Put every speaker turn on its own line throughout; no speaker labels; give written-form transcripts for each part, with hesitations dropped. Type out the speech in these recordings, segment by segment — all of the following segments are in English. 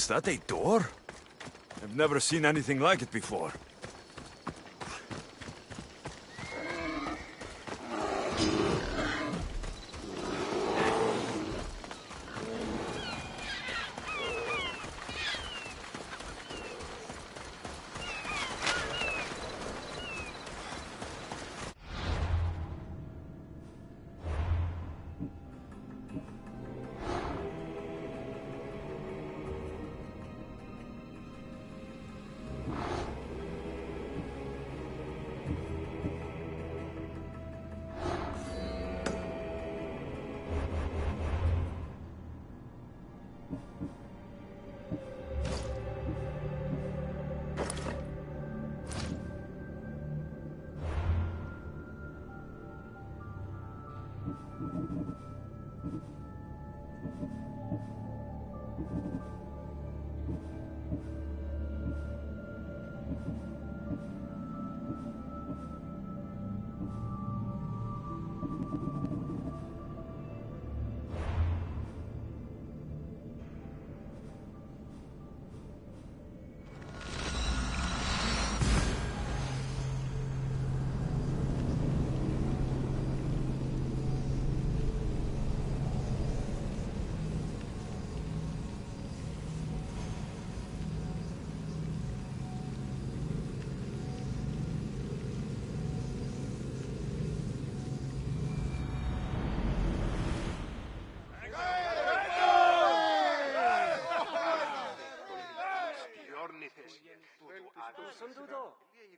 Is that a door? I've never seen anything like it before.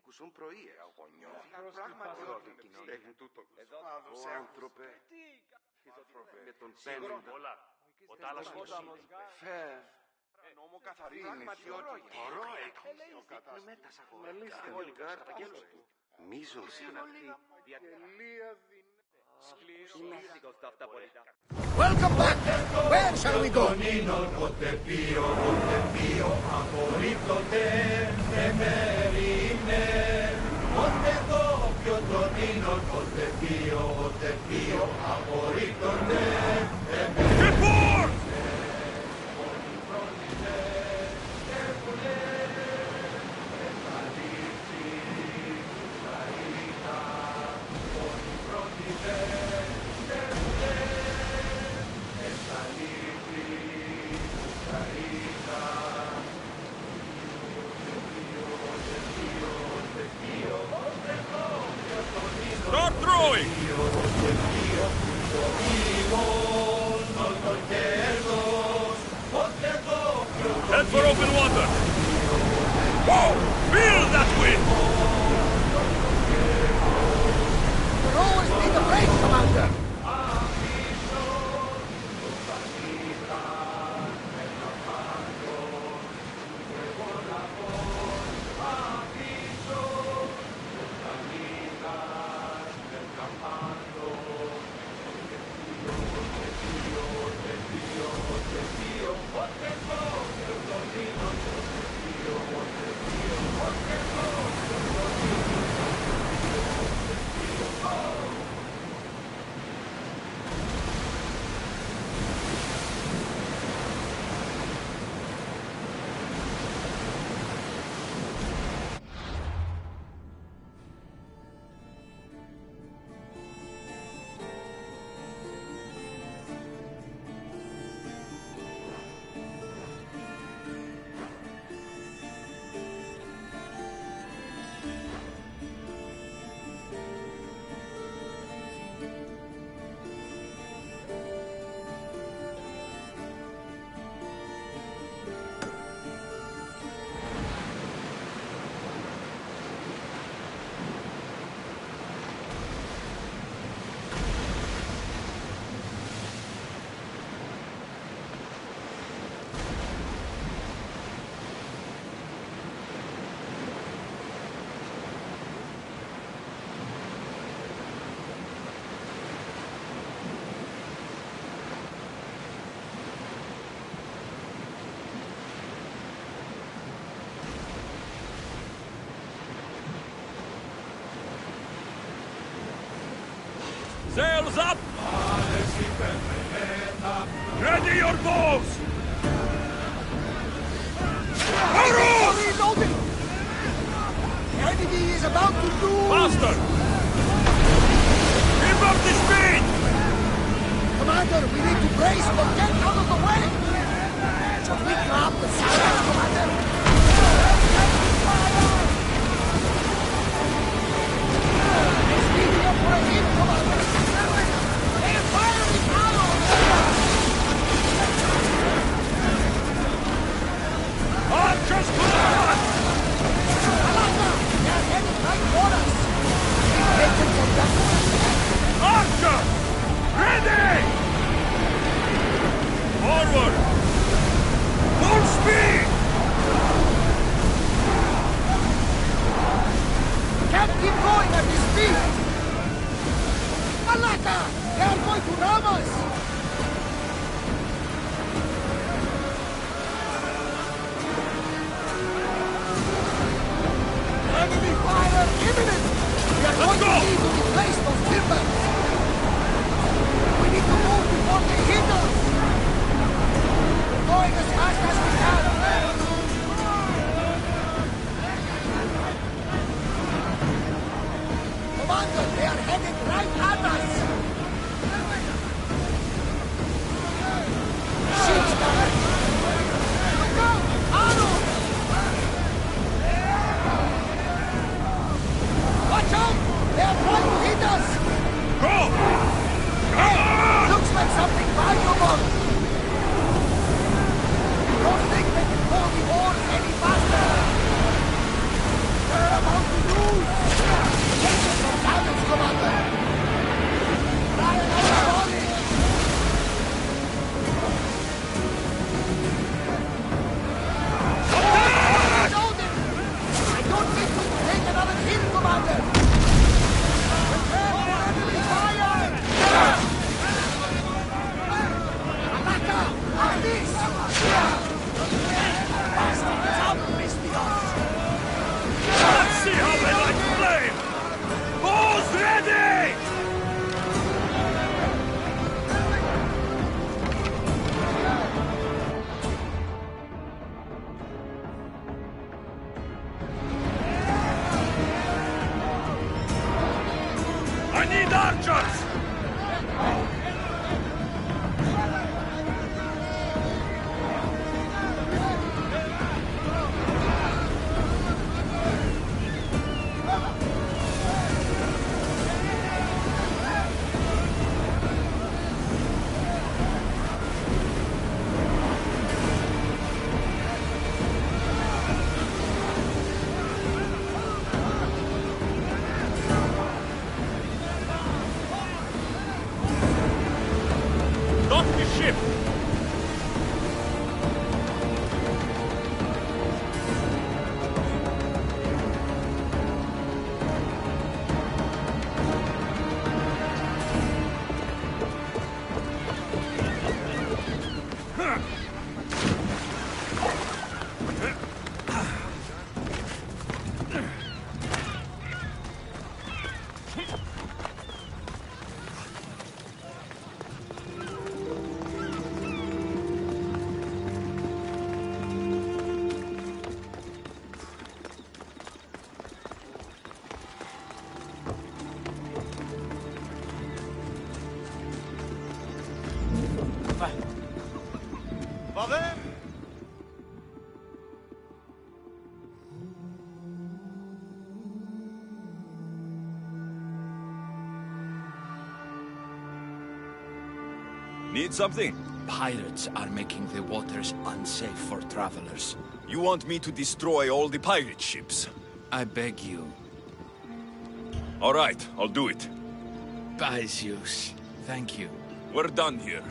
Ακούσουν πρωί, αγωνιό. Πράγματι, εδώ άνθρωπε. Με τον πέντε. Ο τάλασσος. Φεύ. Νόμο καθαρίζει. Χορό έκθεση. Μέτας αγορά. Όλοι κάρτα γέλος του. Μίζον συναχθεί.
Welcome back! Where shall we go?
Get board! Start throwing! Head for open water! Whoa! Feel that wind!
We'll always need the break, Commander!
Sails up! Ready your bows! Arrows!
Reloading! The enemy is about to lose!
Faster! Keep up the speed!
Commander, we need to brace or get out of the way! Should we grab the silence, Commander? They're speeding up for a hit, Commander! They're firing arrows!
Archers to the front!
Alaka! They're heading right for us! Take them from that way!
Archer! Ready! Forward! Full speed!
Can't keep going at this speed! Alaka! They are going to ram us! Enemy fire imminent! We are going
go!
to need to replace those timbers! We need to move before they hit us! We're going as fast as we can! Commander, they are headed right at us! Siege guys! Look out! Arrows! Watch out! They are trying to hit us!
Go! Come on!
Looks like something valuable! Don't think they can pull the horse any faster! They're about to lose! Get them some silence, Commander! Try another volley! Loaded! I don't think we can take another hit, Commander! Prepare for enemy fire! Alaka! On this! Bastards outmissed the odds!
Let's see how they like flame! Bows ready! I need archers! Stop the ship!
Need something?
Pirates are making the waters unsafe for travelers.
You want me to destroy all the pirate ships?
I beg you.
All right, I'll do it.
By Zeus. Thank you.
We're done here.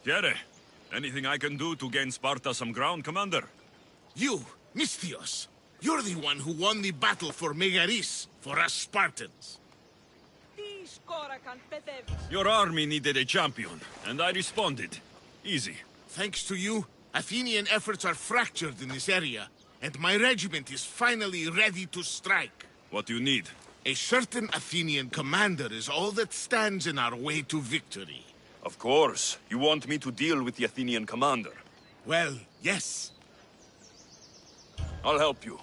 Jere, anything I can do to gain Sparta some ground, Commander?
You, Misthios. You're the one who won the battle for Megaris, for us Spartans.
Your army needed a champion, and I responded. Easy.
Thanks to you, Athenian efforts are fractured in this area, and my regiment is finally ready to strike.
What do you need?
A certain Athenian commander is all that stands in our way to victory.
Of course. You want me to deal with the Athenian commander?
Well, yes.
I'll help you.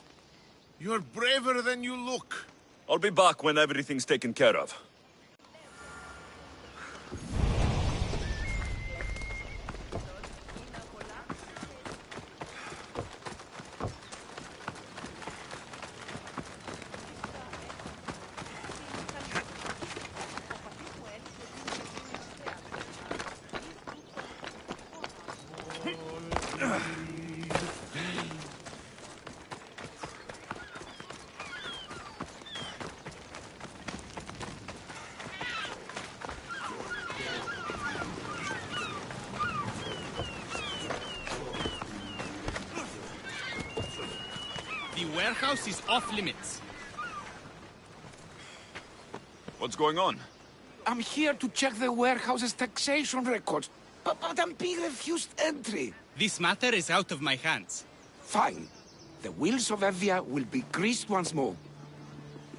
You're braver than you look.
I'll be back when everything's taken care of.
The warehouse is off limits.
What's going on?
I'm here to check the warehouse's taxation records, but I'm being refused entry.
This matter is out of my hands.
Fine. The wheels of Evia will be greased once more.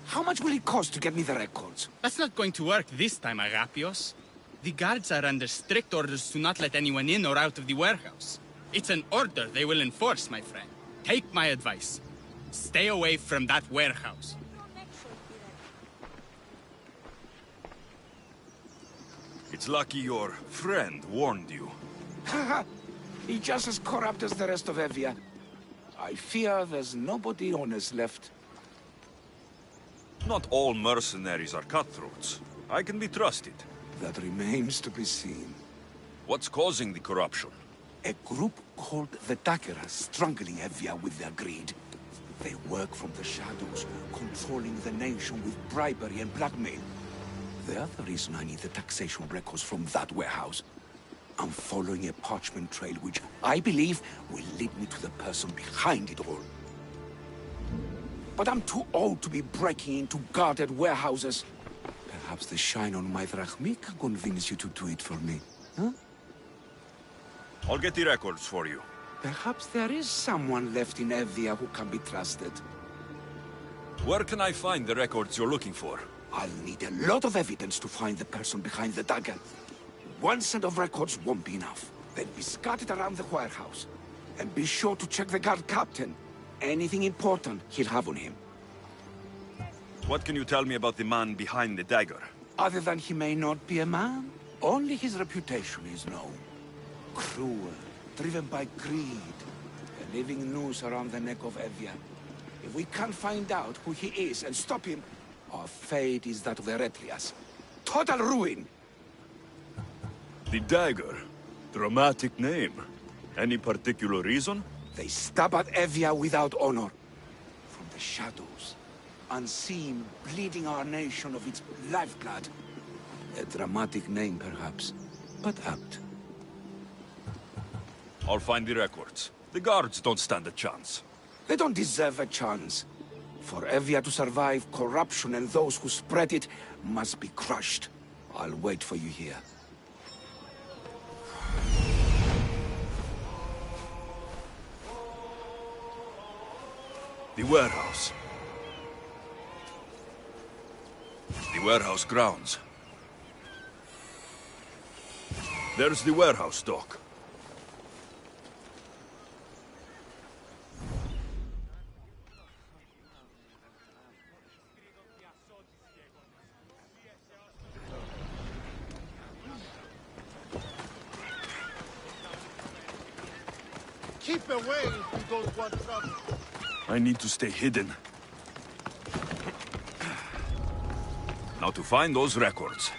How much will it cost to get me the records?
That's not going to work this time, Agapios. The guards are under strict orders to not let anyone in or out of the warehouse. It's an order they will enforce, my friend. Take my advice. Stay away from that warehouse.
It's lucky your friend warned you.
Haha! He's just as corrupt as the rest of Evia. I fear there's nobody honest left.
Not all mercenaries are cutthroats. I can be trusted.
That remains to be seen.
What's causing the corruption?
A group called the Dakeras strangling Evia with their greed. They work from the shadows, controlling the nation with bribery and blackmail. The other reason I need the taxation records from that warehouse. I'm following a parchment trail which I believe will lead me to the person behind it all. but I'm too old to be breaking into guarded warehouses. Perhaps the shine on my drachmi can convince you to do it for me, huh?
I'll get the records for you.
Perhaps there is someone left in Evia who can be trusted.
Where can I find the records you're looking for?
I'll need a lot of evidence to find the person behind the dagger. One set of records won't be enough. They'll be scattered around the warehouse. And be sure to check the guard captain. Anything important he'll have on him.
What can you tell me about the man behind the dagger?
Other than he may not be a man, only his reputation is known. Cruel, driven by greed, a living noose around the neck of Evia. If we can't find out who he is and stop him, our fate is that of the Replias. Total ruin!
The dagger? Dramatic name. Any particular reason?
They stab at Evia without honor. From the shadows, unseen, bleeding our nation of its lifeblood. A dramatic name, perhaps, but apt.
I'll find the records. The guards don't stand a chance.
They don't deserve a chance. For Evia to survive, corruption and those who spread it must be crushed. I'll wait for you here.
The warehouse. The warehouse grounds. There's the warehouse dock.
Keep away if you don't want trouble.
I need to stay hidden. Now to find those records.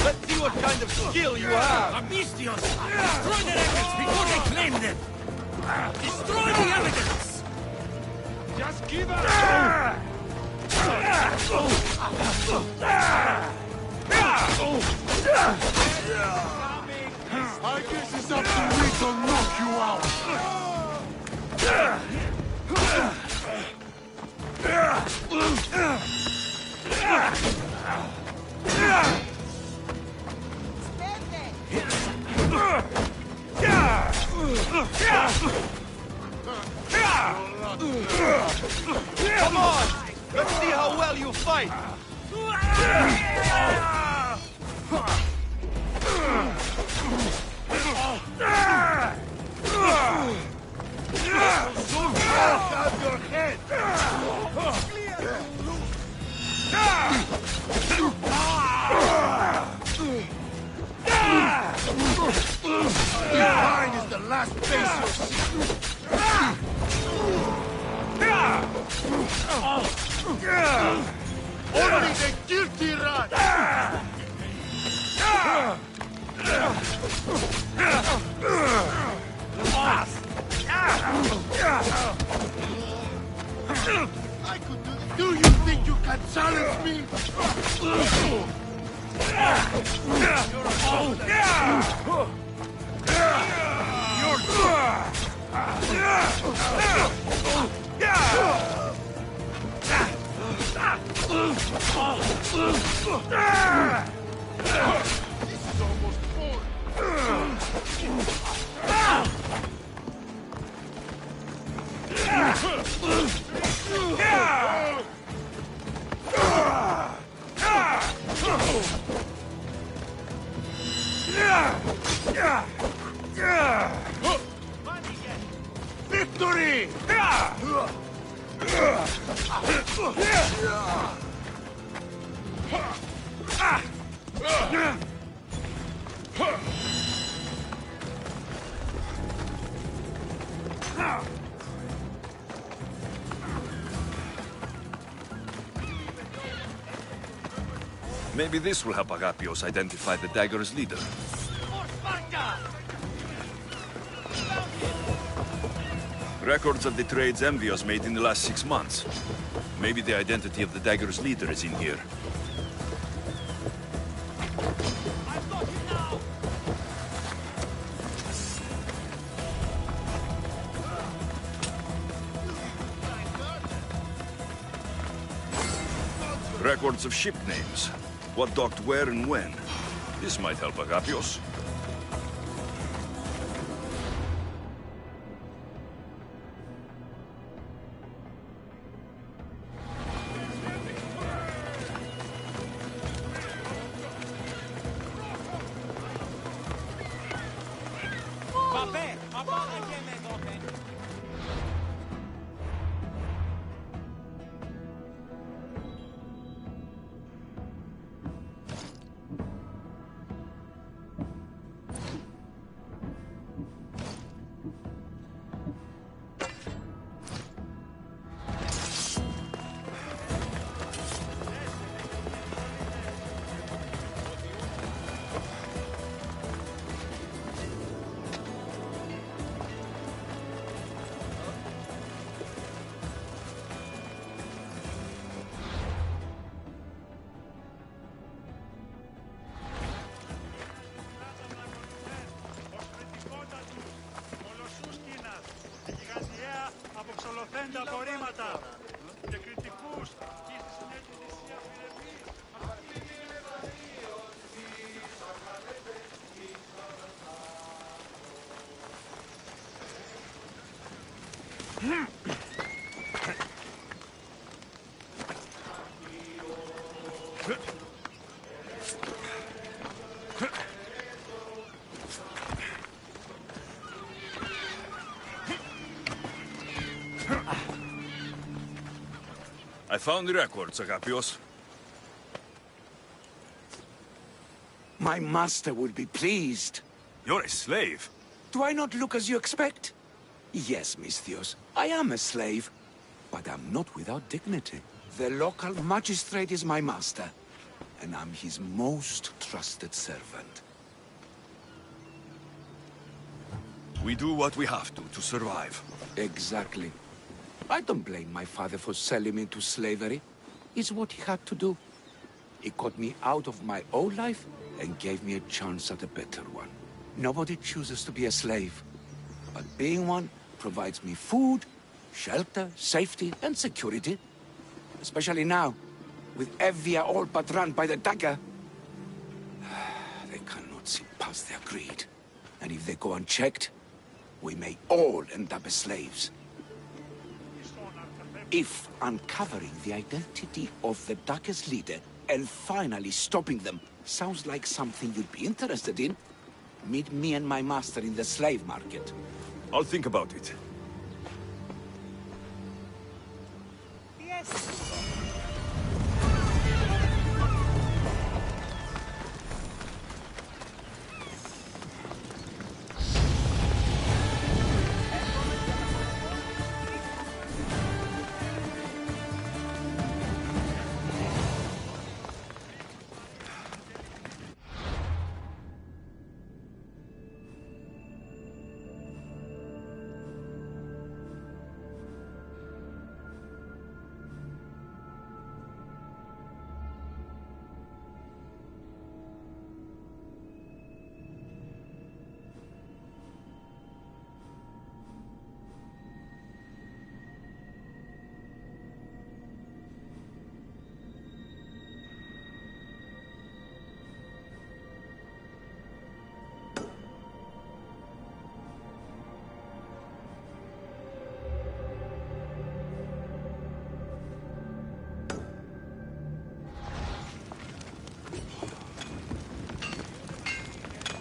Let's see what kind of skill you have!
Ambistios! Destroy the records before they claim them! Destroy the evidence!
Just give up!
I guess it's up to me to knock you out.
Come on! Let's see how well you fight!
Have your head! Behind is the last base you'll see. Only the guilty run! I could do you think you can challenge me? This is almost full. Victory!
Maybe this will help Agapios identify the dagger's leader. Records of the trades Envios made in the last 6 months. Maybe the identity of the dagger's leader is in here.
I've got him now!
Records of ship names. What docked where and when. This might help Agapios.
Αποξολωθέντα απορρίμματα και κριτικούς και στη συνέχεια
I found the records, Agapios.
My master will be pleased.
You're a slave.
Do I not look as you expect? Yes, Misthios, I am a slave, but I'm not without dignity. The local magistrate is my master, and I'm his most trusted servant.
We do what we have to survive.
Exactly. I don't blame my father for selling me into slavery. It's what he had to do. He got me out of my old life and gave me a chance at a better one. Nobody chooses to be a slave, but being one provides me food, shelter, safety, and security. Especially now, with Evia all but run by the dagger. They cannot see past their greed. And if they go unchecked, we may all end up as slaves. If uncovering the identity of the dagger's leader and finally stopping them sounds like something you'd be interested in, meet me and my master in the slave market.
I'll think about it.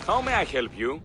How may I help you?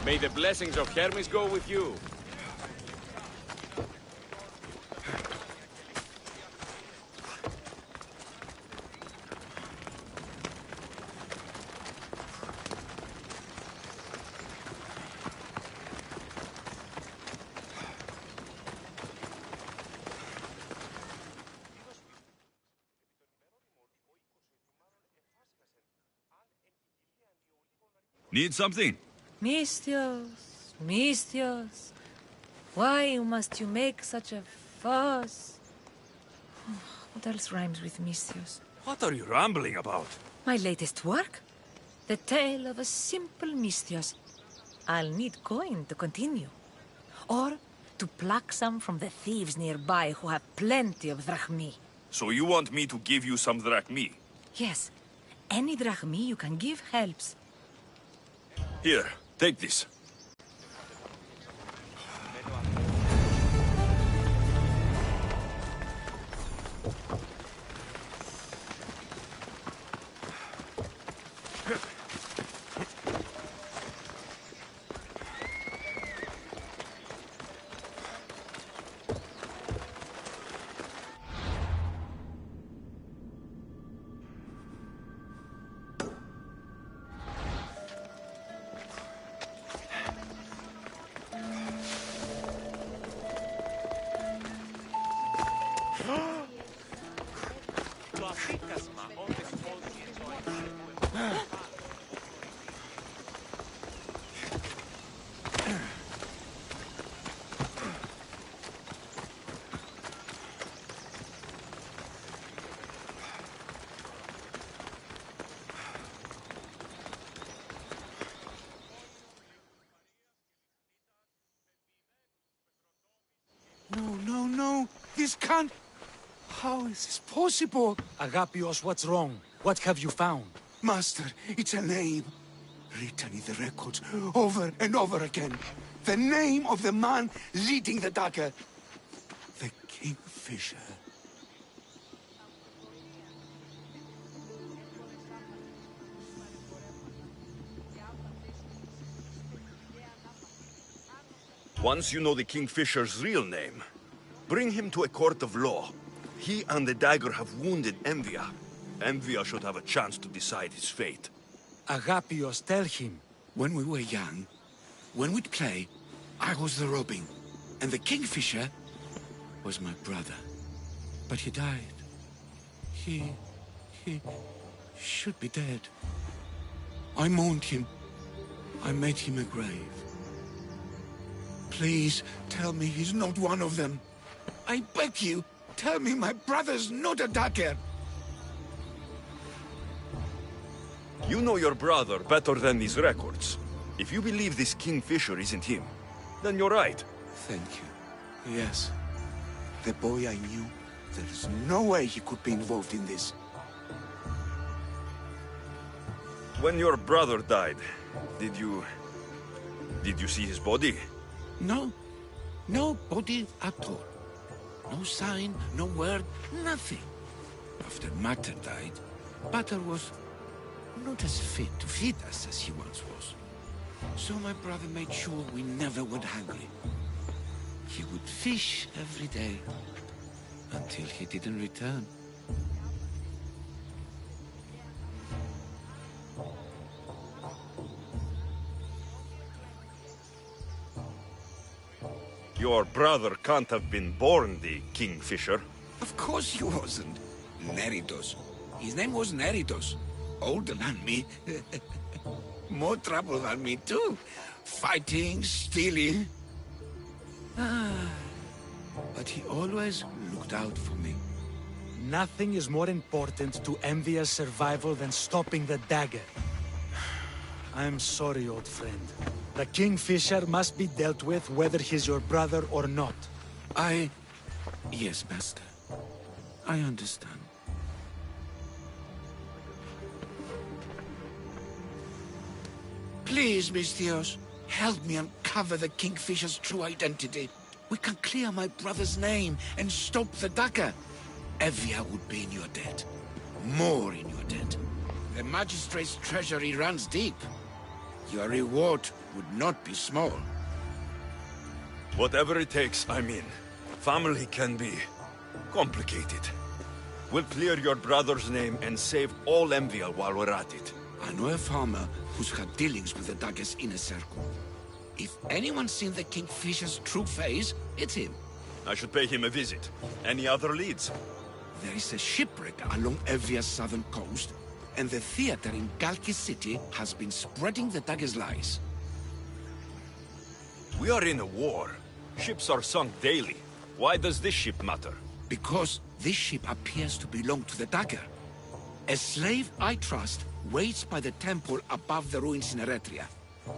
May the blessings of Hermes go with you.
Need something?
Misthios, Misthios, why must you make such a fuss? What else rhymes with Misthios?
What are you rambling about?
My latest work? The tale of a simple Misthios. I'll need coin to continue. Or to pluck some from the thieves nearby who have plenty of drachmi.
So you want me to give you some drachmi?
Yes, any drachmi you can give helps.
Here, take this.
No, this can't... How is this possible?
Agapios, what's wrong? What have you found?
Master, it's a name. Written in the records over and over again. The name of the man leading the dagger. The Kingfisher.
Once you know the Kingfisher's real name, bring him to a court of law. He and the dagger have wounded Envia. Envia should have a chance to decide his fate.
Agapios, tell him.
When we were young, when we'd play, I was the robin, and the Kingfisher was my brother. But he died. He should be dead. I mourned him. I made him a grave. Please, tell me he's not one of them. I beg you, tell me my brother's not a dagger.
You know your brother better than these records. If you believe this Kingfisher isn't him, then you're right.
Thank you. Yes. The boy I knew, there's no way he could be involved in this.
When your brother died, did you see his body?
No. No body at all. No sign, no word, nothing. After Mater died, Pater was not as fit to feed us as he once was. So my brother made sure we never went hungry. He would fish every day, until he didn't return.
Your brother can't have been born the Kingfisher.
Of course he wasn't. Neritos. His name was Neritos. Older than me. More trouble than me, too. Fighting, stealing. But he always looked out for me.
Nothing is more important to Envia's survival than stopping the dagger. I'm sorry, old friend. The Kingfisher must be dealt with whether he's your brother or not.
Yes, Master. I understand. Please, Misthios, help me uncover the Kingfisher's true identity. We can clear my brother's name and stop the dagger. Evia would be in your debt. More in your debt. The Magistrate's treasury runs deep. Your reward would not be small.
Whatever it takes, I'm in. Family can be complicated. We'll clear your brother's name and save all Envia while we're at it.
I know a farmer who's had dealings with the Dagger's inner circle. If anyone's seen the Kingfisher's true face, it's him.
I should pay him a visit. Any other leads?
There is a shipwreck along Envia's southern coast, and the theater in Galki City has been spreading the Dagger's lies.
We are in a war. Ships are sunk daily. Why does this ship matter?
Because this ship appears to belong to the Dagger. A slave I trust waits by the temple above the ruins in Eretria.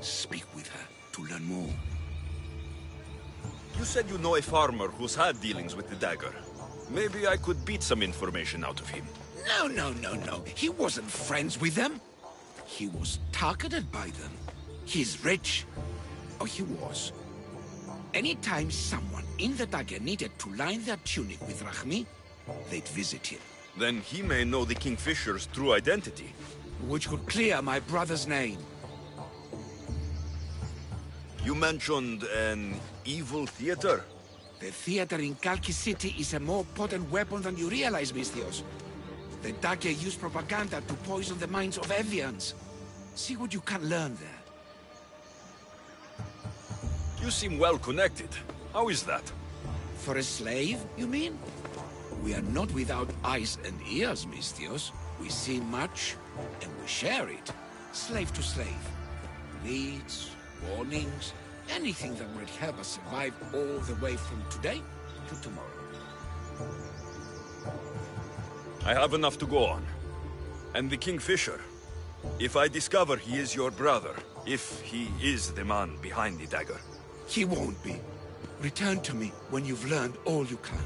Speak with her to learn more.
You said you know a farmer who's had dealings with the Dagger. Maybe I could beat some information out of him.
No. He wasn't friends with them. He was targeted by them. He's rich. Or he was. Anytime someone in the Dagger needed to line their tunic with Rahmi, they'd visit him.
Then he may know the Kingfisher's true identity.
Which could clear my brother's name.
You mentioned an evil theater?
The theater in Kalki City is a more potent weapon than you realize, Misthios. The Dagger use propaganda to poison the minds of Evians. See what you can learn there.
You seem well connected. How is that?
For a slave, you mean? We are not without eyes and ears, Misthios. We see much, and we share it. Slave to slave. Leads, warnings, anything that might help us survive all the way from today to tomorrow.
I have enough to go on. And the Kingfisher. If I discover he is your brother, if he is the man behind the Dagger.
He won't be. Return to me when you've learned all you can.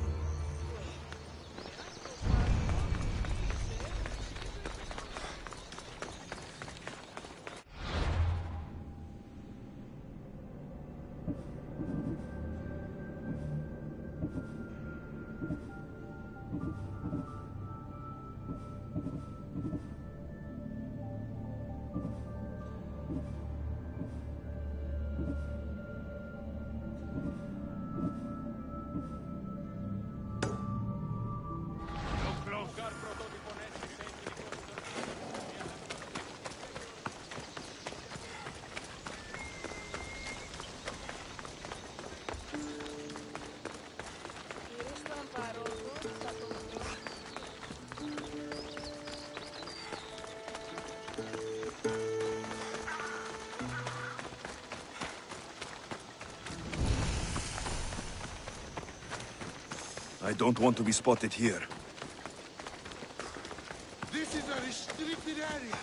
I don't want to be spotted here.
This is a restricted area.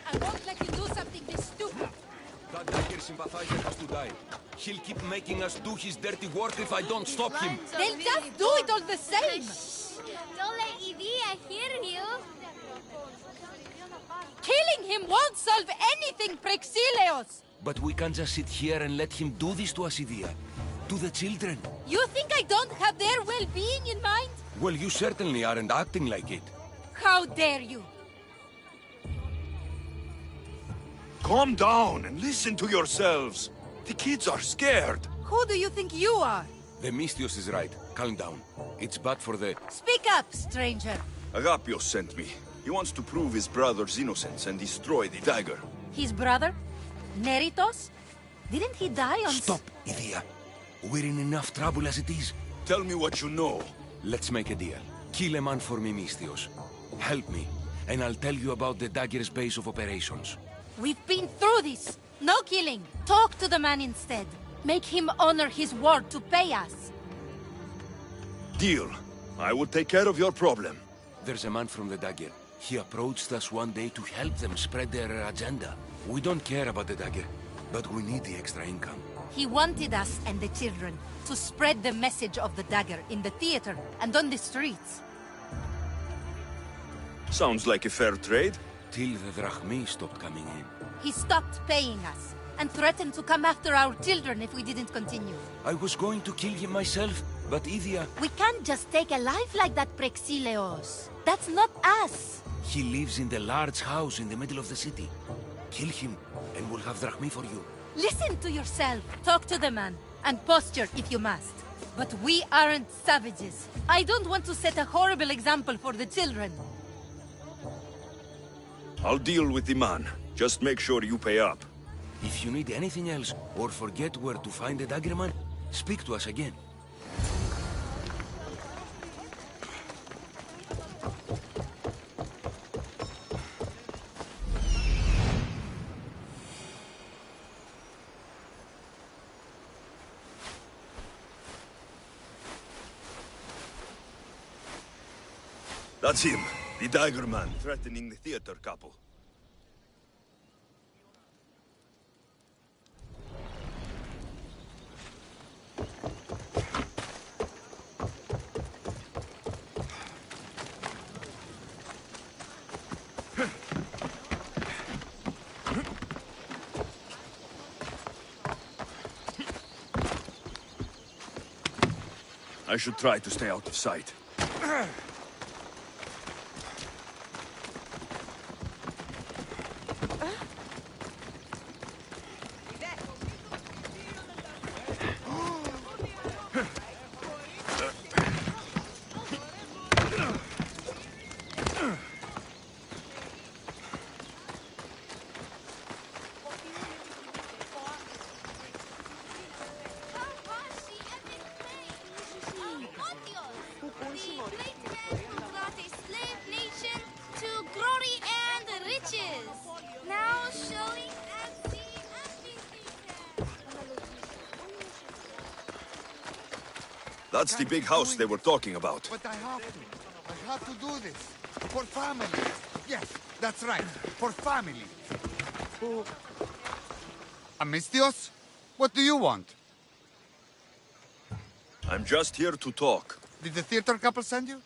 I won't let you do something this stupid.
That Dagger sympathizer has to die. He'll keep making us do his dirty work if I don't stop him.
They'll just do it all the same.
Don't let Idea hear you.
Killing him won't solve anything, Praxilios!
But we can't just sit here and let him do this to us, Idia. To the children.
You think I don't have their well-being in mind?
Well, you certainly aren't acting like it.
How dare you?
Calm down and listen to yourselves. The kids are scared.
Who do you think you are?
The Misthios is right. Calm down. It's bad for the...
Speak up, stranger.
Agapios sent me. He wants to prove his brother's innocence and destroy the Dagger.
His brother? Neritos? Didn't he die on...
Stop, Idia. We're in enough trouble as it is.
Tell me what you know.
Let's make a deal. Kill a man for me, Misthios. Help me, and I'll tell you about the Dagger's base of operations.
We've been through this. No killing. Talk to the man instead. Make him honor his word to pay us.
Deal. I will take care of your problem.
There's a man from the Dagger. He approached us one day to help them spread their agenda. We don't care about the Dagger, but we need the extra income.
He wanted us and the children to spread the message of the Dagger in the theater and on the streets.
Sounds like a fair trade.
Till the Drachmi stopped coming in.
He stopped paying us and threatened to come after our children if we didn't continue.
I was going to kill him myself, But Evia,
We can't just take a life like that, Prexileos. That's not us.
he lives in the large house in the middle of the city. Kill him, and we'll have drachmi for you.
Listen to yourself. Talk to the man, and posture if you must. But we aren't savages. I don't want to set a horrible example for the children.
I'll deal with the man. Just make sure you pay up.
If you need anything else, or forget where to find the daggerman, speak to us again.
That's him, the dagger man threatening the theater couple. I should try to stay out of sight. That's the big house they were talking about.
But I have to. I have to do this. For family. Yes, that's right. For family. Amistios? What do you want?
I'm just here to talk.
Did the theater couple send you?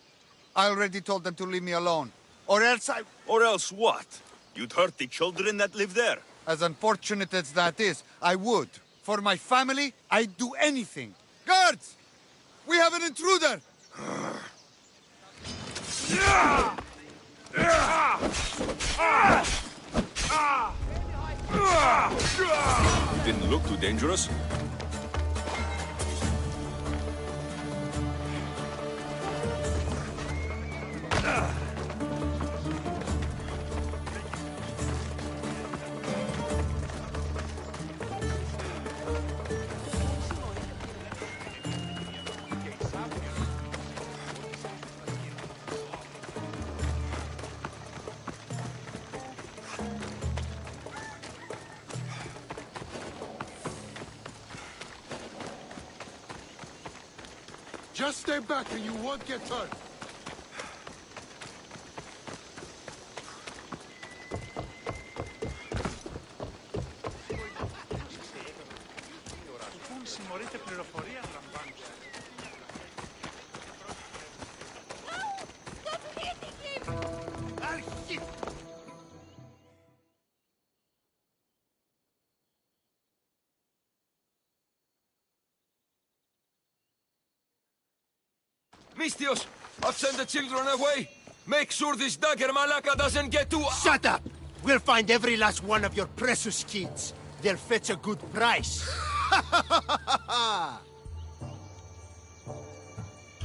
I already told them to leave me alone. Or else I...
Or else what? You'd hurt the children that live there.
As unfortunate as that is, I would. For my family, I'd do anything. Guards! We have an intruder!
Didn't look too dangerous.
Just stay back and you won't get hurt.
Mistios, I've sent the children away. Make sure this dagger malaka doesn't get to...
Shut up! We'll find every last one of your precious kids. They'll fetch a good price.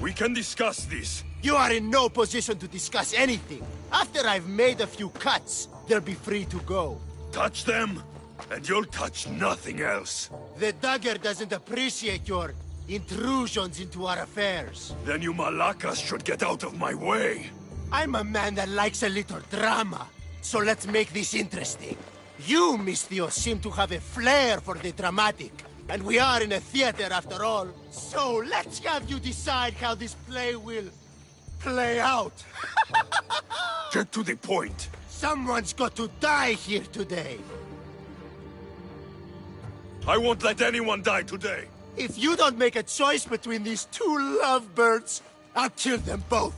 We can discuss this.
You are in no position to discuss anything. After I've made a few cuts, they'll be free to go.
Touch them, and you'll touch nothing else.
The dagger doesn't appreciate your intrusions into our affairs.
Then you malakas should get out of my way.
I'm a man that likes a little drama, so let's make this interesting. You, Mistios, seem to have a flair for the dramatic, and we are in a theater after all. So let's have you decide how this play will play out.
Get to the point.
Someone's got to die here today.
I won't let anyone die today.
If you don't make a choice between these two lovebirds, I'll kill them both.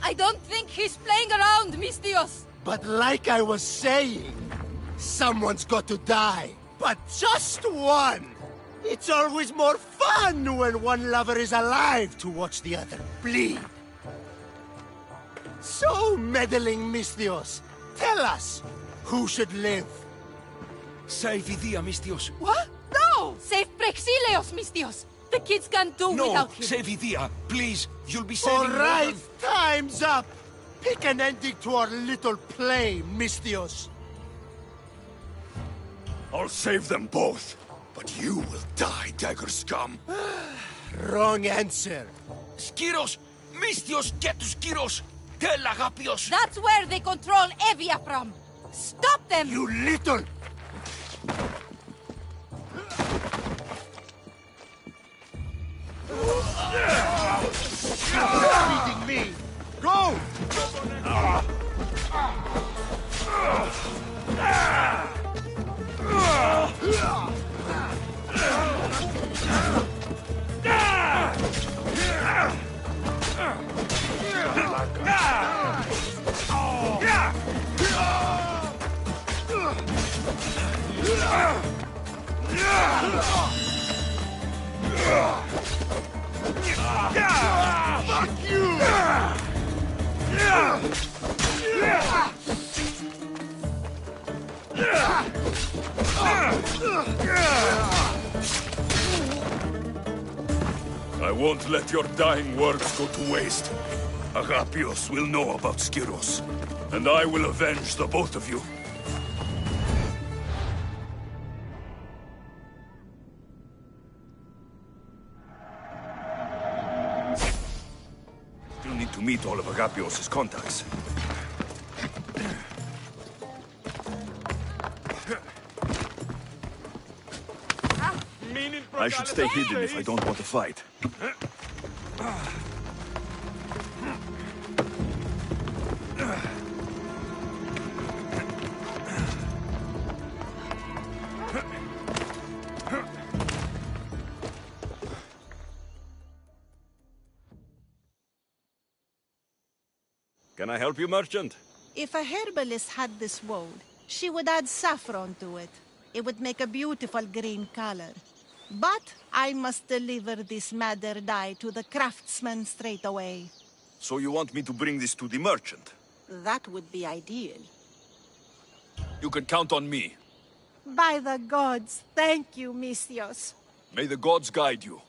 I don't think he's playing around, Mistios.
But like I was saying, someone's got to die. But just one. It's always more fun when one lover is alive to watch the other bleed. So, meddling Misthios, tell us, who should live?
Save Idia, Misthios.
What? No! Save Praxilios, Misthios! The kids can't do
No,
without him.
save Idia, please. You'll be
All
saving
right,
more
time's up. Pick an ending to our little play, Misthios.
I'll save them both, but you will die, dagger scum.
Wrong answer.
Skiros! Misthios, get to Skiros! Tell Agapios!
That's where they control Evia from. Stop them!
You little... Beating me! Go! Fuck you!
I won't let your dying words go to waste. Agapios will know about Skiros, and I will avenge the both of you. Still need to meet all of Agapios' contacts. I should stay hidden if I don't want to fight. Can I help you, merchant?
If a herbalist had this woad, she would add saffron to it. It would make a beautiful green color. But I must deliver this madder dye to the craftsman straight away.
So you want me to bring this to the merchant?
That would be ideal.
You can count on me.
By the gods, thank you, Misthios.
May the gods guide you.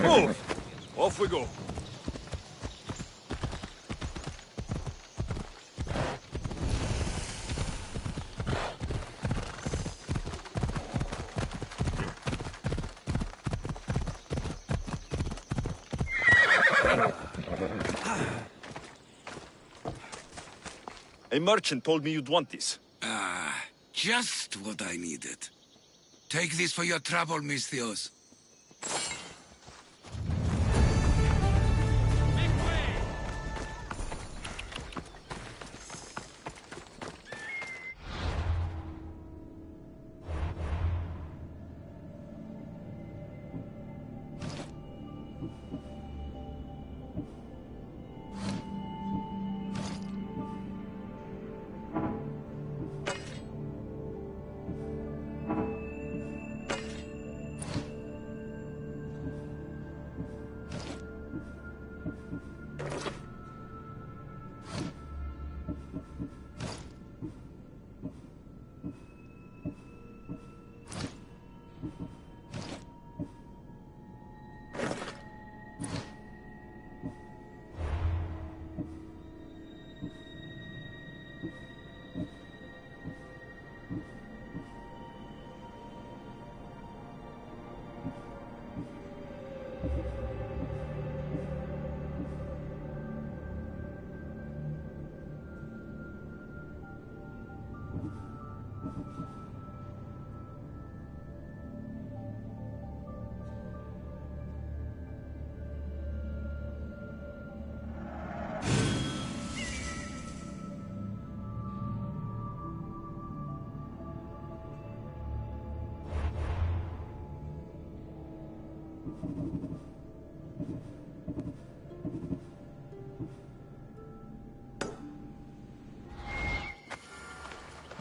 Move! Off we go. A merchant told me you'd want this.
Ah, just what I needed. Take this for your trouble, Misthios.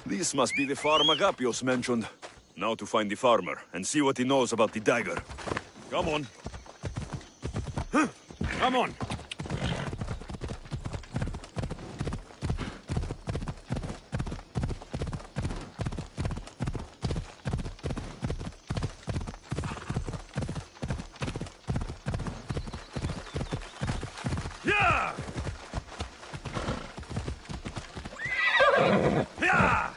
This must be the farm Agapios mentioned. Now to find the farmer, and see what he knows about the dagger. Come on. Come on!
Yeah! Yeah!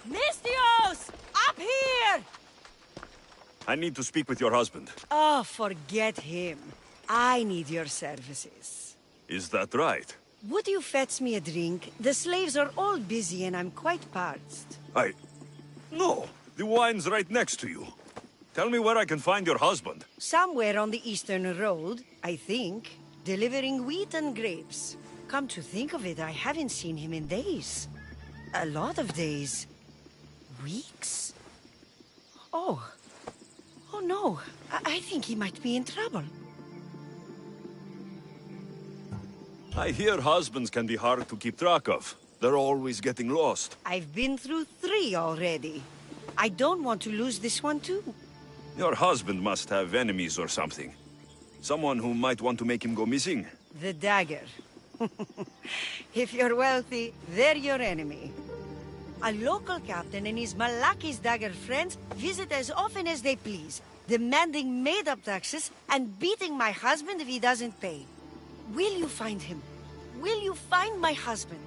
Mistios! Up here!
I need to speak with your husband.
Oh, forget him. I need your services.
Is that right?
Would you fetch me a drink? The slaves are all busy and I'm quite parched.
No! The wine's right next to you. Tell me where I can find your husband.
Somewhere on the Eastern Road, I think. Delivering wheat and grapes. Come to think of it, I haven't seen him in days. A lot of days. Weeks? Oh. Oh no. I think he might be in trouble.
I hear husbands can be hard to keep track of. They're always getting lost.
I've been through 3 already. I don't want to lose this one too.
Your husband must have enemies or something. Someone who might want to make him go missing.
The dagger. If you're wealthy, they're your enemy. A local captain and his Malaki's dagger friends visit as often as they please, demanding made-up taxes and beating my husband if he doesn't pay. Will you find him? Will you find my husband?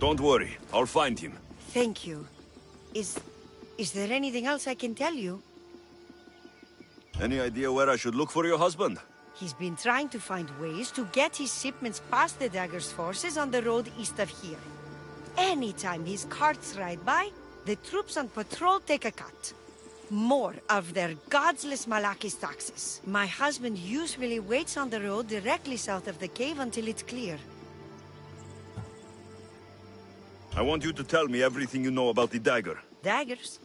Don't worry, I'll find him.
Thank you. Is there anything else I can tell you?
Any idea where I should look for your husband?
He's been trying to find ways to get his shipments past the dagger's forces on the road east of here. Anytime his carts ride by, the troops on patrol take a cut. More of their godless Malaki's taxes. My husband usually waits on the road directly south of the cave until it's clear.
I want you to tell me everything you know about the dagger.
Daggers?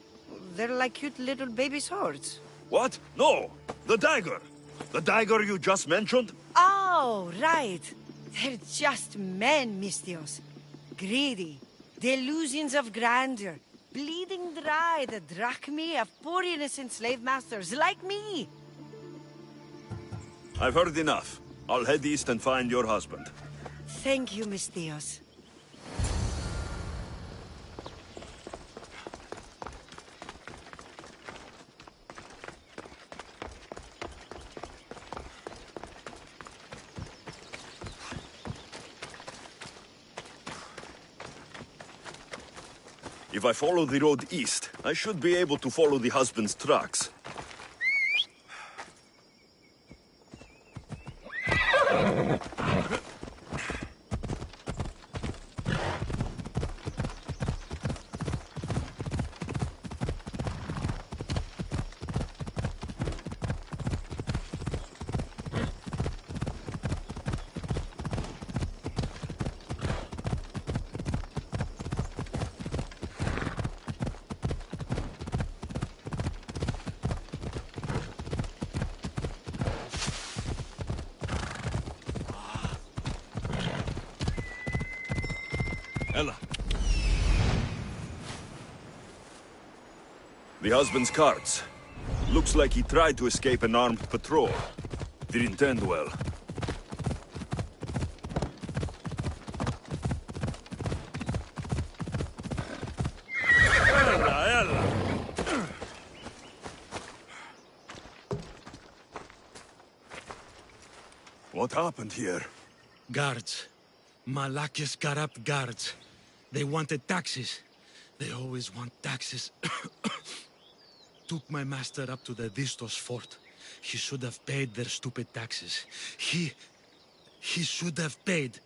They're like cute little baby swords.
What? No! The dagger! The dagger you just mentioned?
Oh, right. They're just men, Mistios. Greedy. Delusions of grandeur. Bleeding dry the drachmae of poor innocent slave masters like me.
I've heard enough. I'll head east and find your husband.
Thank you, Mistios.
If I follow the road east, I should be able to follow the husband's tracks.
Ella.
The husband's carts. Looks like he tried to escape an armed patrol. Didn't end well.
Ella.
What happened here?
Guards. Malaki's corrupt guards. They wanted taxes. They always want taxes. Took my master up to the Vistos fort. He should have paid their stupid taxes. He should have paid.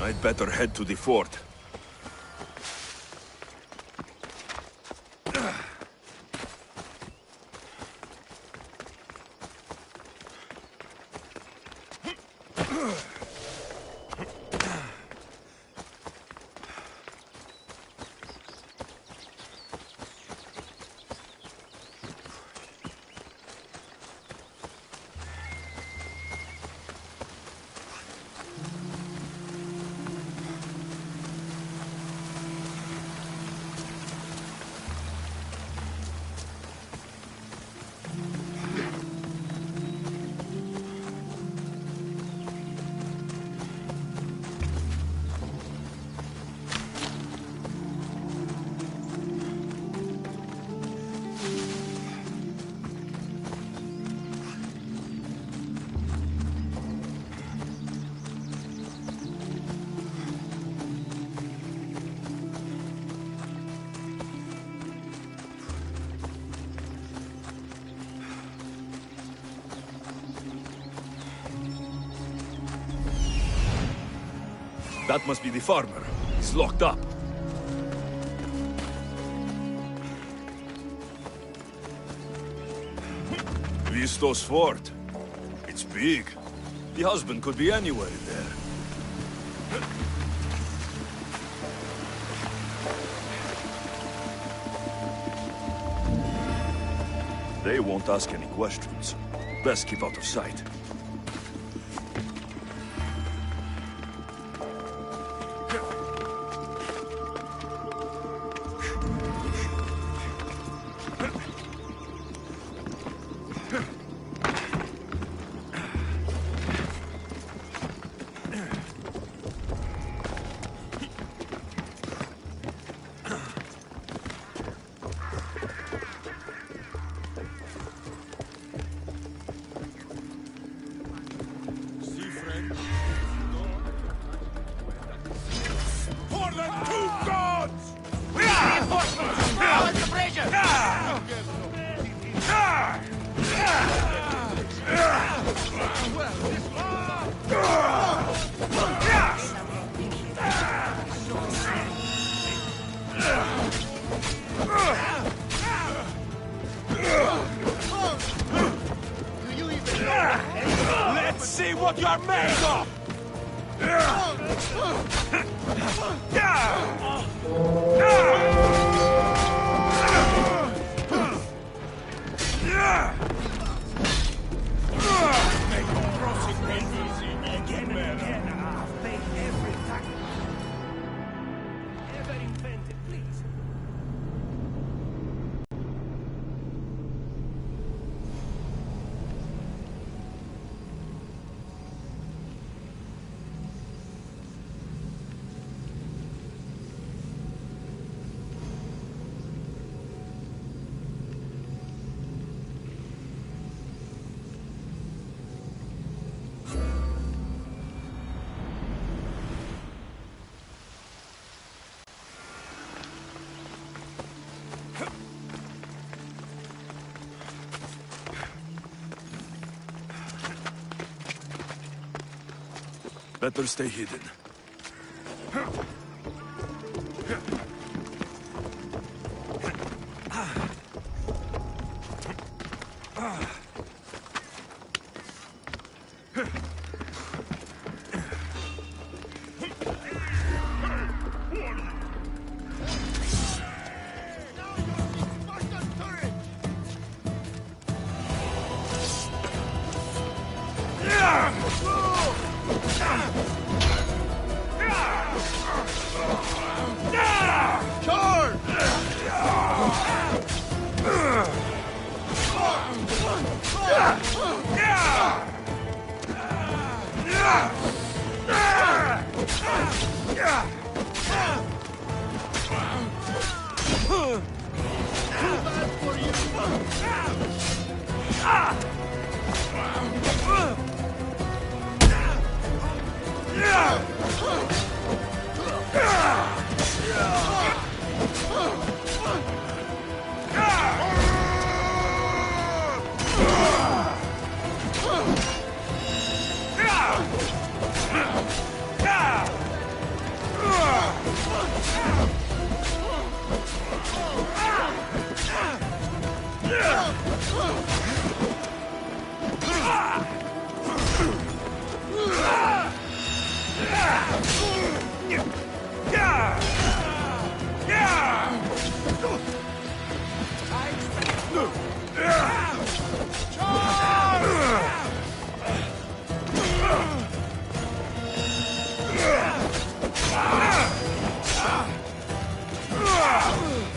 I'd better head to the fort.
That must be the farmer. He's locked up. Vistos fort. It's big. The husband could be anywhere in there. They won't ask any questions. Best keep out of sight. Let's see what you're made of! Better stay hidden.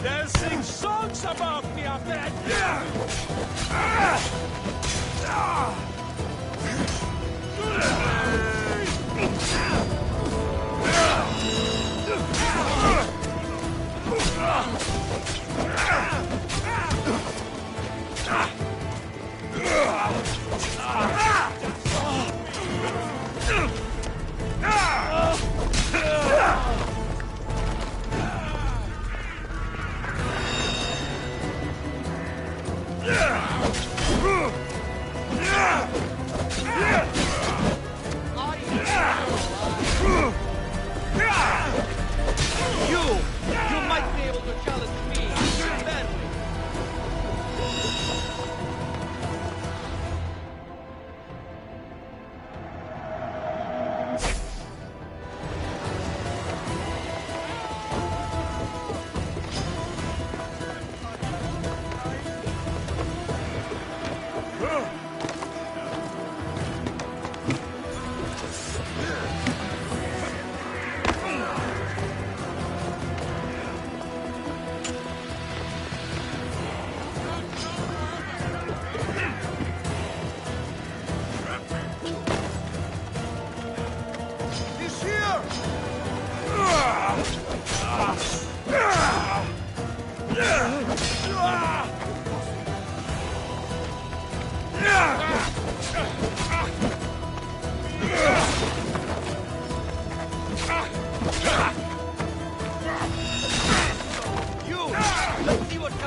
They'll sing songs about me after that.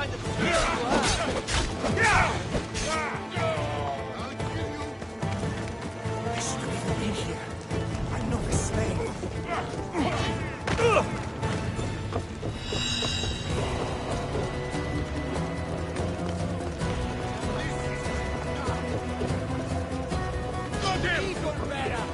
kind of fish you are.
I shouldn't even be here. I'm no slave.
Even better.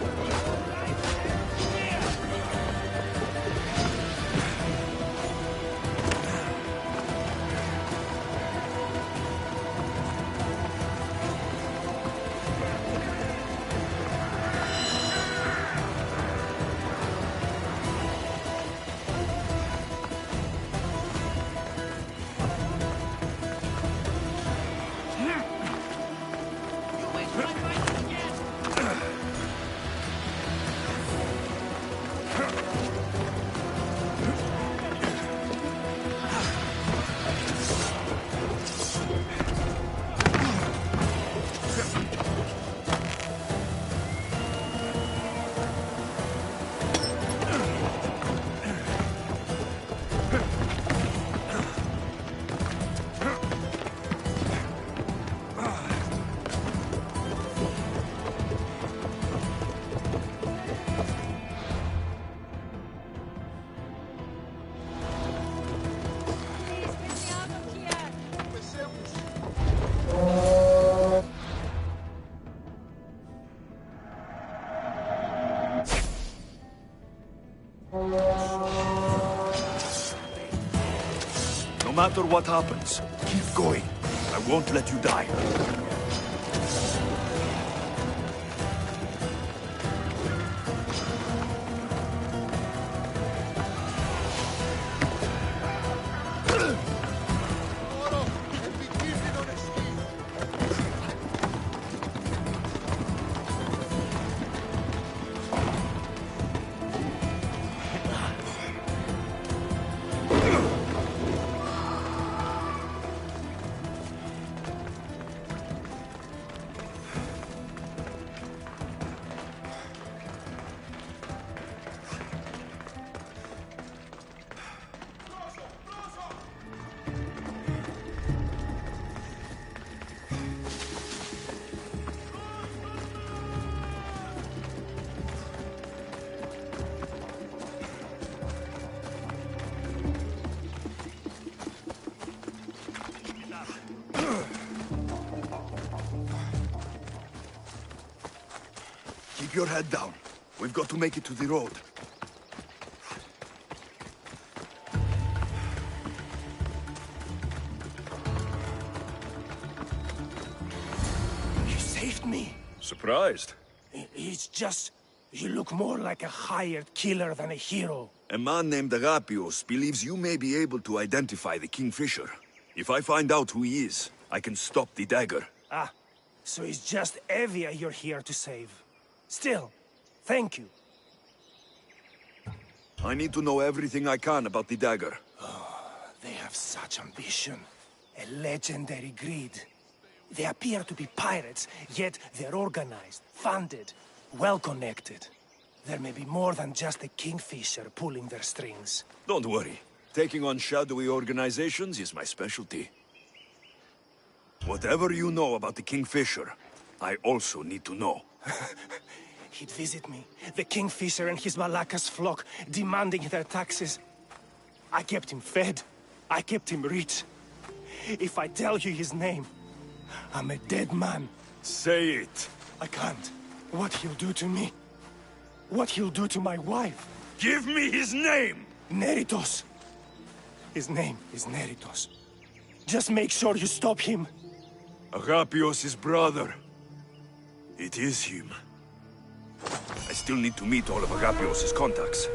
No matter what happens, keep going. I won't let you die. Keep your head down. We've got to make it to the road.
You saved me.
Surprised?
It's just... you look more like a hired killer than a hero.
A man named Agapios believes you may be able to identify the Kingfisher. If I find out who he is, I can stop the dagger.
Ah, so it's just Evia you're here to save. Still, thank you.
I need to know everything I can about the dagger.
They have such ambition. A legendary greed. They appear to be pirates, yet they're organized, funded, well-connected. There may be more than just a Kingfisher pulling their strings.
Don't worry. Taking on shadowy organizations is my specialty. Whatever you know about the Kingfisher, I also need to know.
He'd visit me, the Kingfisher and his Malacca's flock, demanding their taxes. I kept him fed. I kept him rich. If I tell you his name, I'm a dead man.
Say it.
I can't. What he'll do to me. What he'll do to my wife.
Give me his name!
Neritos. His name is Neritos. Just make sure you stop him.
Agapios' brother. It is him. I still need to meet all of Agapios' contacts.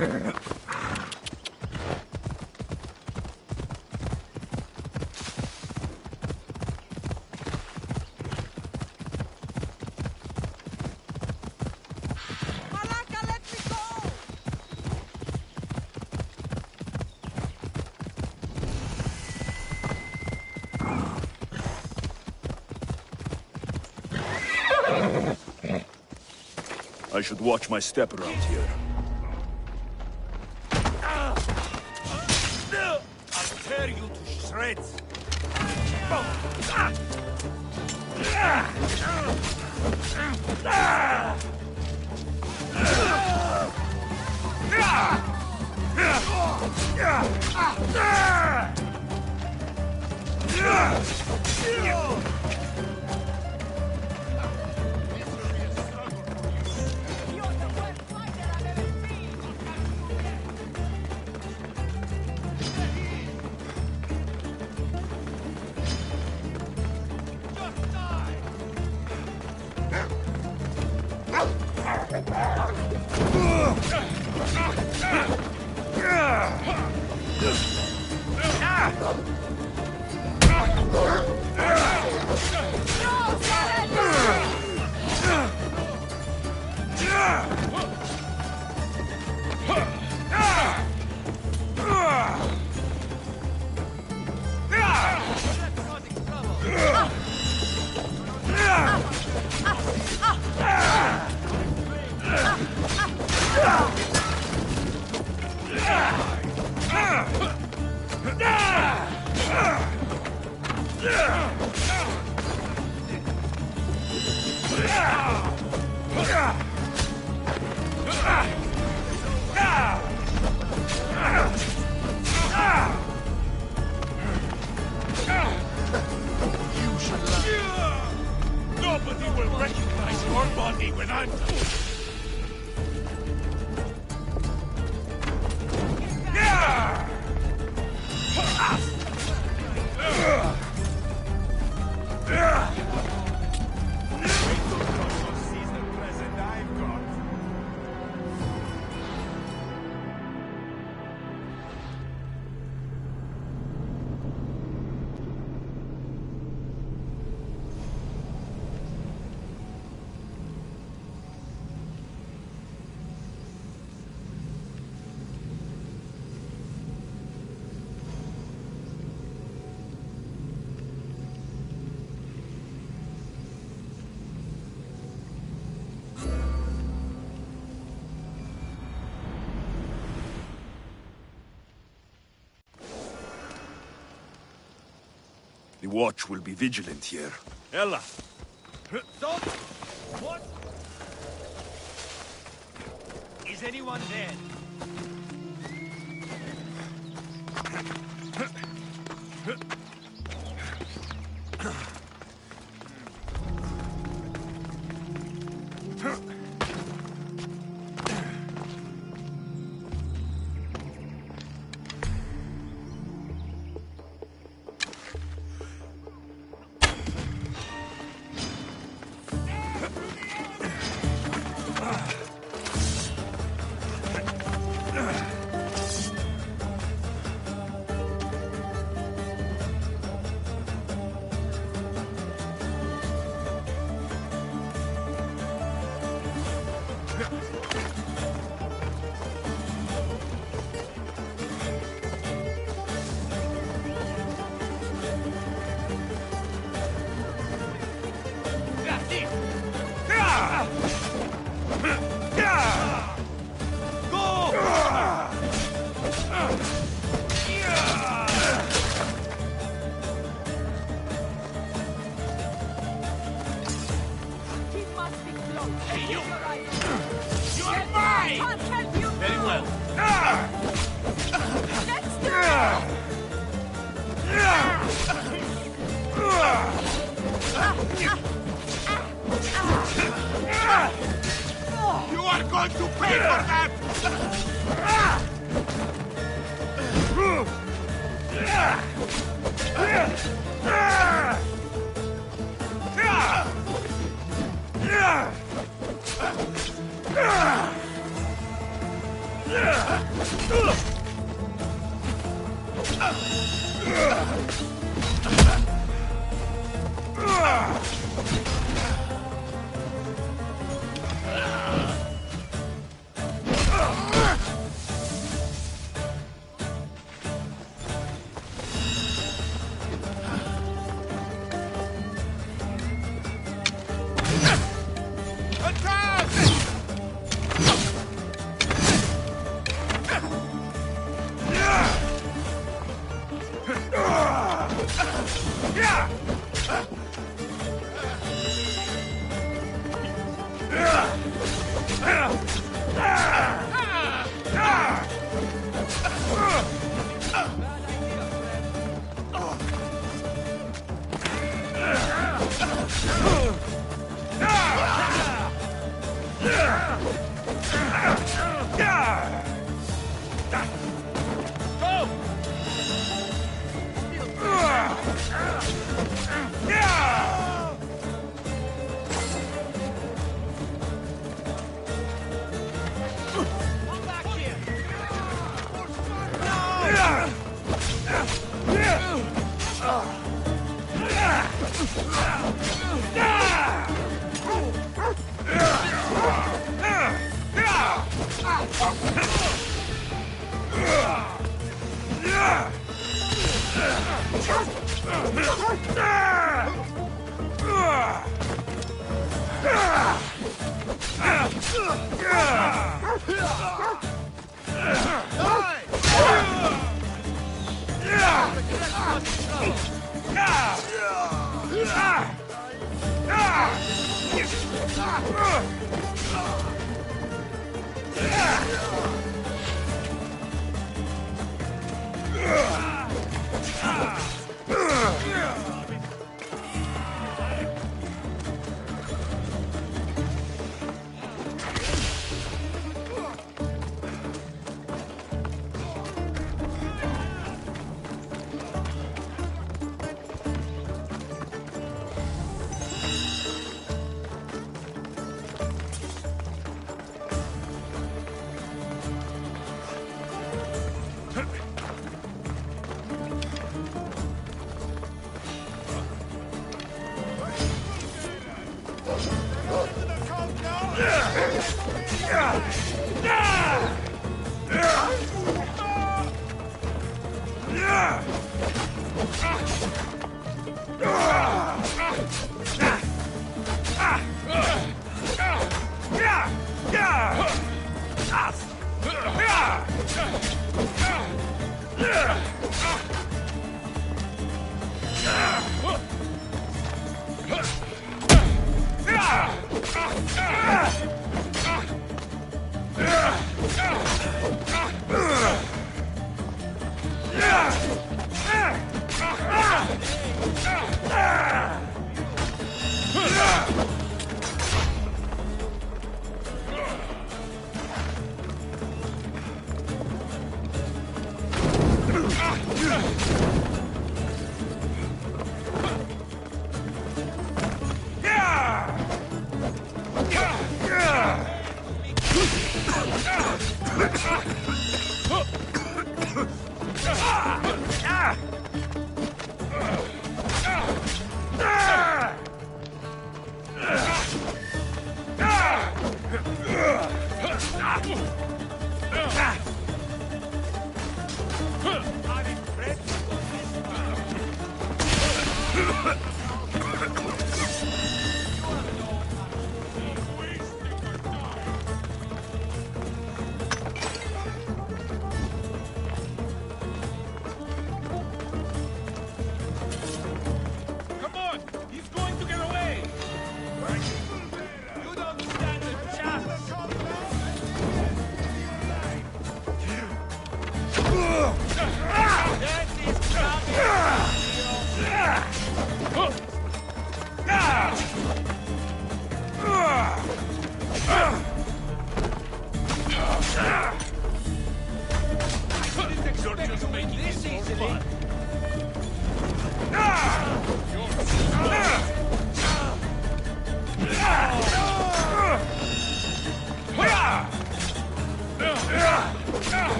I should watch my step around here.
I'll tear you to shreds!
Nobody will recognize your body when I'm done. The watch will be vigilant here. Ella!
Don't! What? Is anyone there?
You are going to pay for that!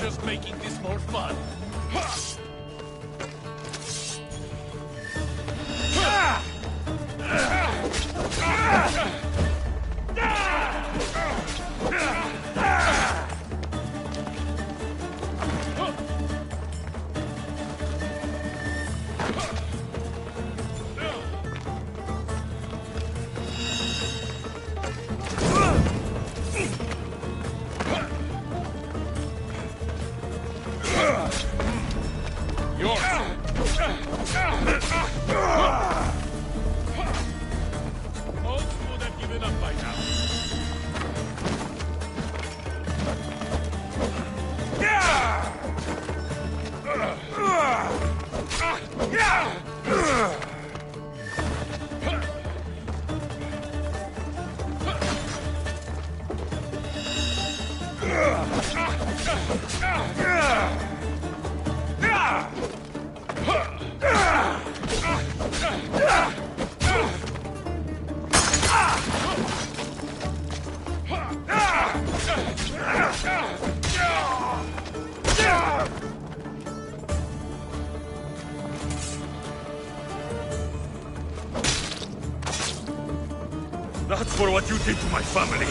just making this more fun.
Most would have given up by now. That's for what you did to my family.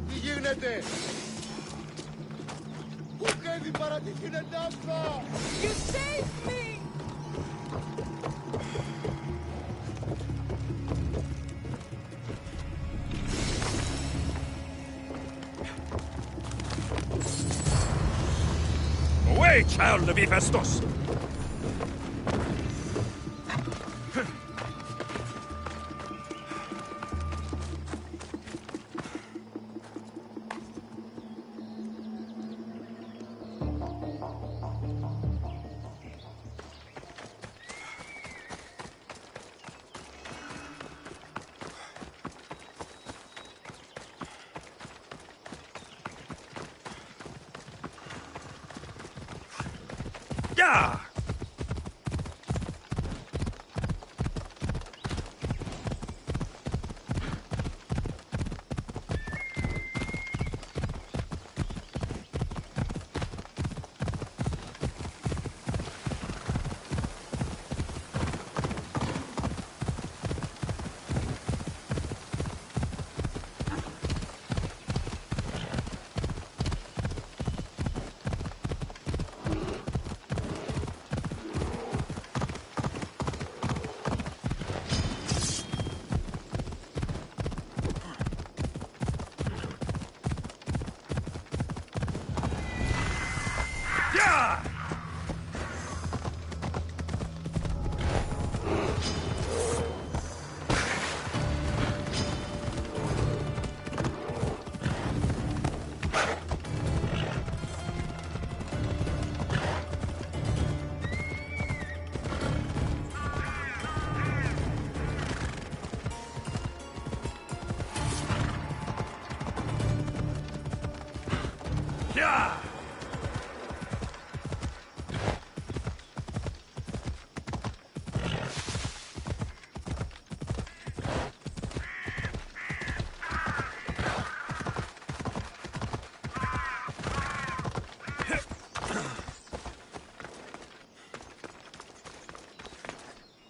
Τι γίνεται! Πού κάνει παρατηχήν ενάφα!
You saved me!
Away, child of Hephaestus! Yeah!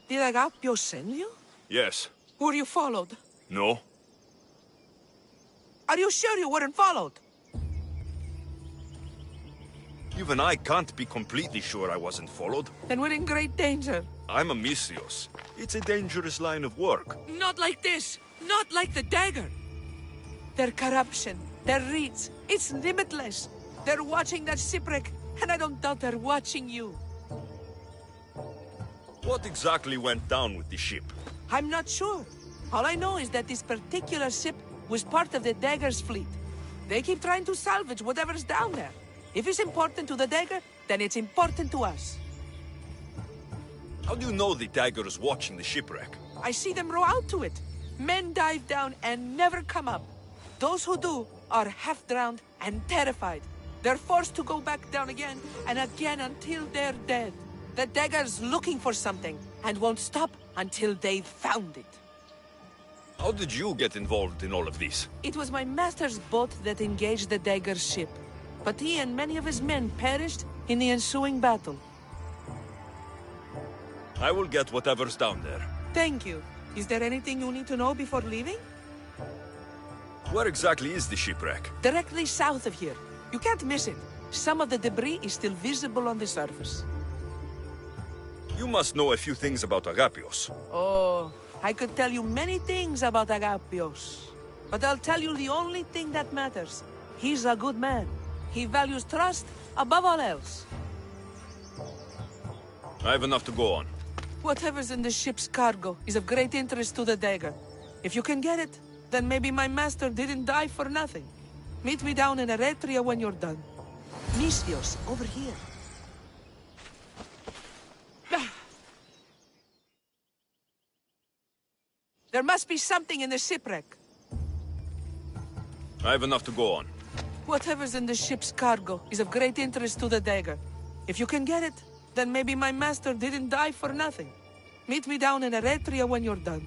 Did Agapio send you?
Yes.
Were you followed?
No?
Are you sure you weren't followed?
Even I can't be completely sure I wasn't followed.
Then we're in great danger.
I'm a Misthios. It's a dangerous line of work.
Not like this. Not like the dagger. Their corruption, their reach, it's limitless. They're watching that shipwreck, and I don't doubt they're watching you.
What exactly went down with the ship?
I'm not sure. All I know is that this particular ship was part of the Dagger's fleet. They keep trying to salvage whatever's down there. If it's important to the Dagger, then it's important to us.
How do you know the Dagger is watching the shipwreck?
I see them row out to it. Men dive down and never come up. Those who do are half-drowned and terrified. They're forced to go back down again and again until they're dead. The Dagger's looking for something and won't stop until they've found it.
How did you get involved in all of this?
It was my master's boat that engaged the Dagger's ship, but he and many of his men perished in the ensuing battle.
I will get whatever's down there.
Thank you. Is there anything you need to know before leaving?
Where exactly is the shipwreck?
Directly south of here. You can't miss it. Some of the debris is still visible on the surface.
You must know a few things about Agapios.
Oh, I could tell you many things about Agapios. But I'll tell you the only thing that matters. He's a good man. He values trust above all else.
I have enough to go on.
Whatever's in the ship's cargo is of great interest to the Dagger. If you can get it, then maybe my master didn't die for nothing. Meet me down in Eretria when you're done. Misthios, over here. There must be something in the shipwreck.
I have enough to go on.
Whatever's in the ship's cargo is of great interest to the Dagger. If you can get it, then maybe my master didn't die for nothing. Meet me down in Eretria when you're done.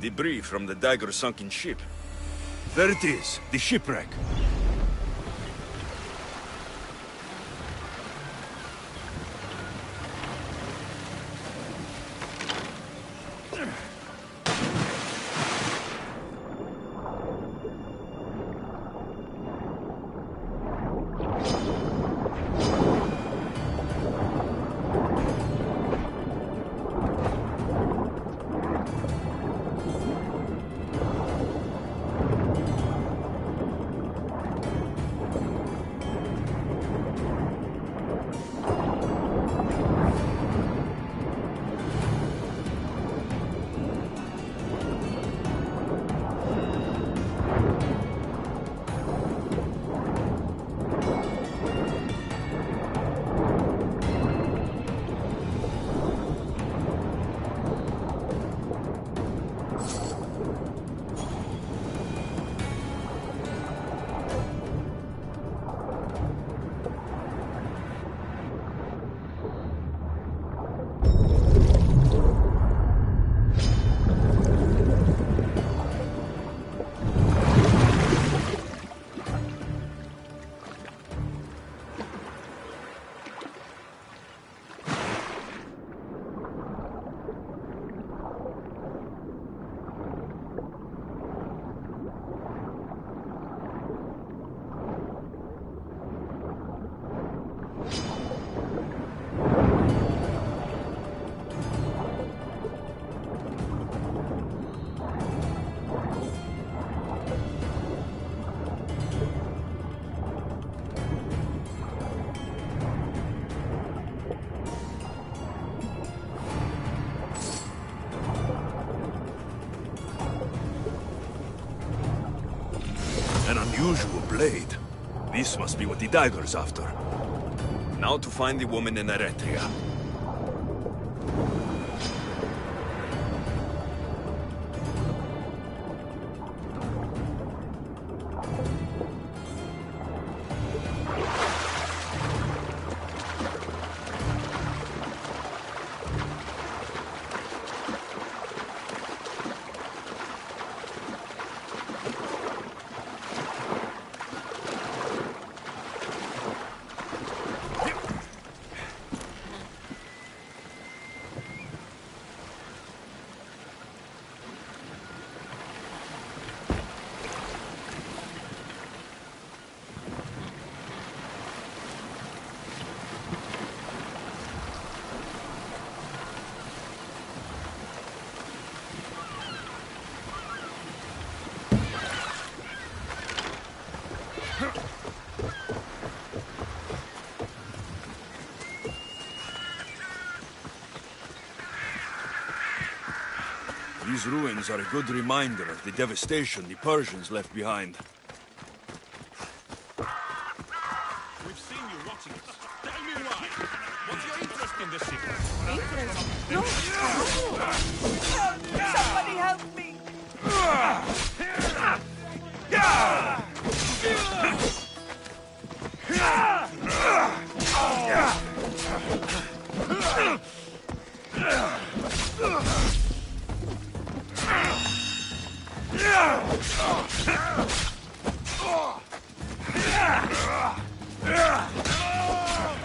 Debris from the Dagger's sunken ship. There it is, the shipwreck. blade. This must be what the dagger's after. Now to find the woman in Eretria. These ruins are a good reminder of the devastation the Persians left behind.
We've seen you watching us. Tell me why. What's your interest in this city?
Interest? No. Somebody help me.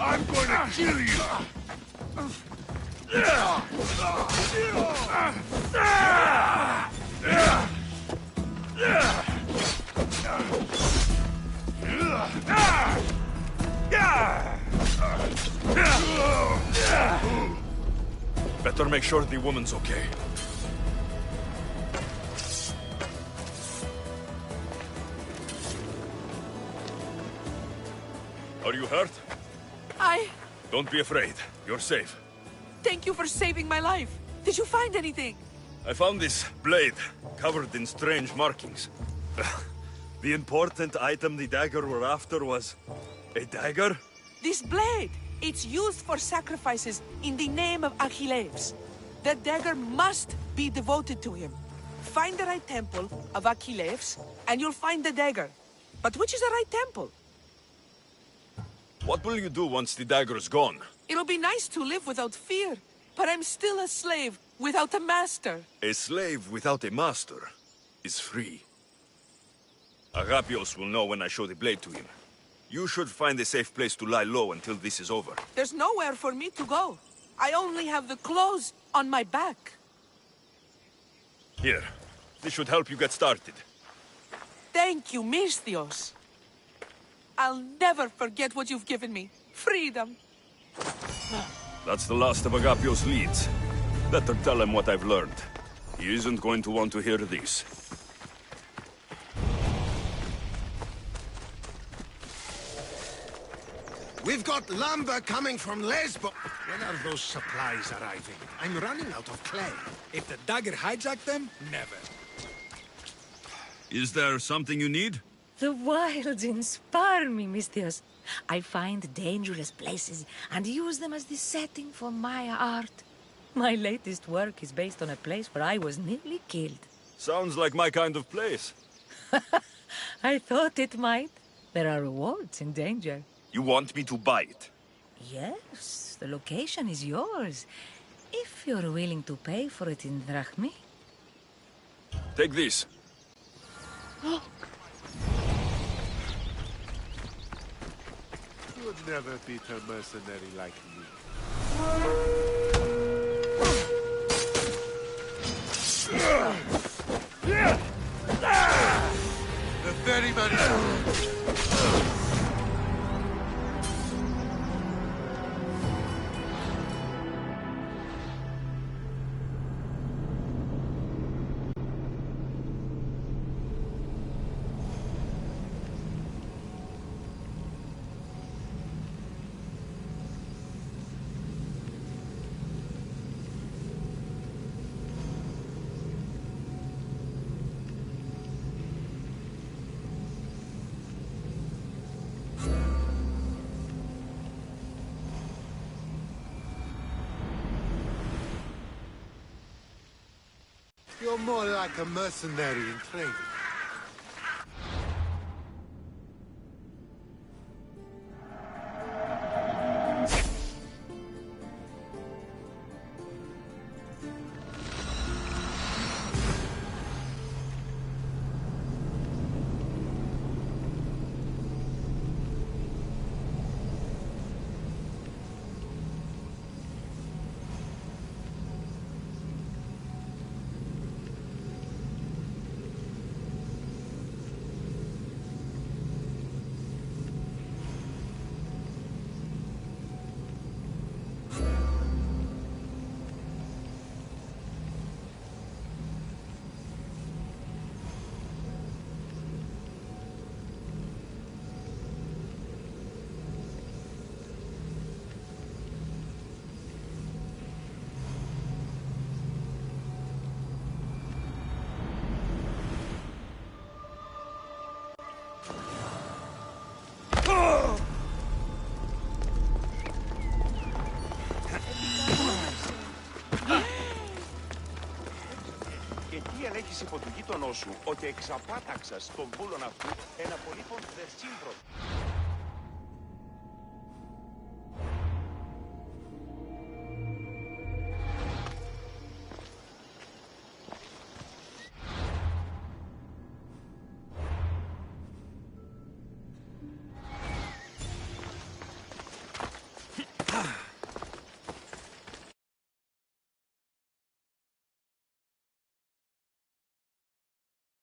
I'm going to kill you!
Better make sure the woman's okay.
Are you hurt?
Don't be afraid. You're safe.
Thank you for saving my life. Did you find anything?
I found this blade, covered in strange markings. The important item the dagger were after was... a dagger?
This blade! It's used for sacrifices in the name of Achilles. The dagger must be devoted to him. Find the right temple of Achilles, and you'll find the dagger. But which is the right temple?
What will you do once the dagger's gone?
It'll be nice to live without fear, but I'm still a slave without a master.
A slave without a master is free. Agapios will know when I show the blade to him. You should find a safe place to lie low until this is over.
There's nowhere for me to go. I only have the clothes on my back.
Here, this should help you get started.
Thank you, Misthios. I'll never forget what you've given me. Freedom.
That's the last of Agapios' leads. Better tell him what I've learned. He isn't going to want to hear this.
We've got lumber coming from Lesbos. When are those supplies arriving? I'm running out of clay.
If the dagger hijacked them, never.
Is there something you need?
The wilds inspire me, Misthios. I find dangerous places and use them as the setting for my art. My latest work is based on a place where I was nearly killed.
Sounds like my kind of place.
I thought it might. There are rewards in danger.
You want me to buy it?
Yes, the location is yours. If you're willing to pay for it in drachmi.
Take this.
You'd never beat a mercenary like me. The ferryman is... You're more like a mercenary in training.
Και τι ελέγχεις υπό του γείτονό σου ότι εξαπάταξας τον βούλον αυτού ένα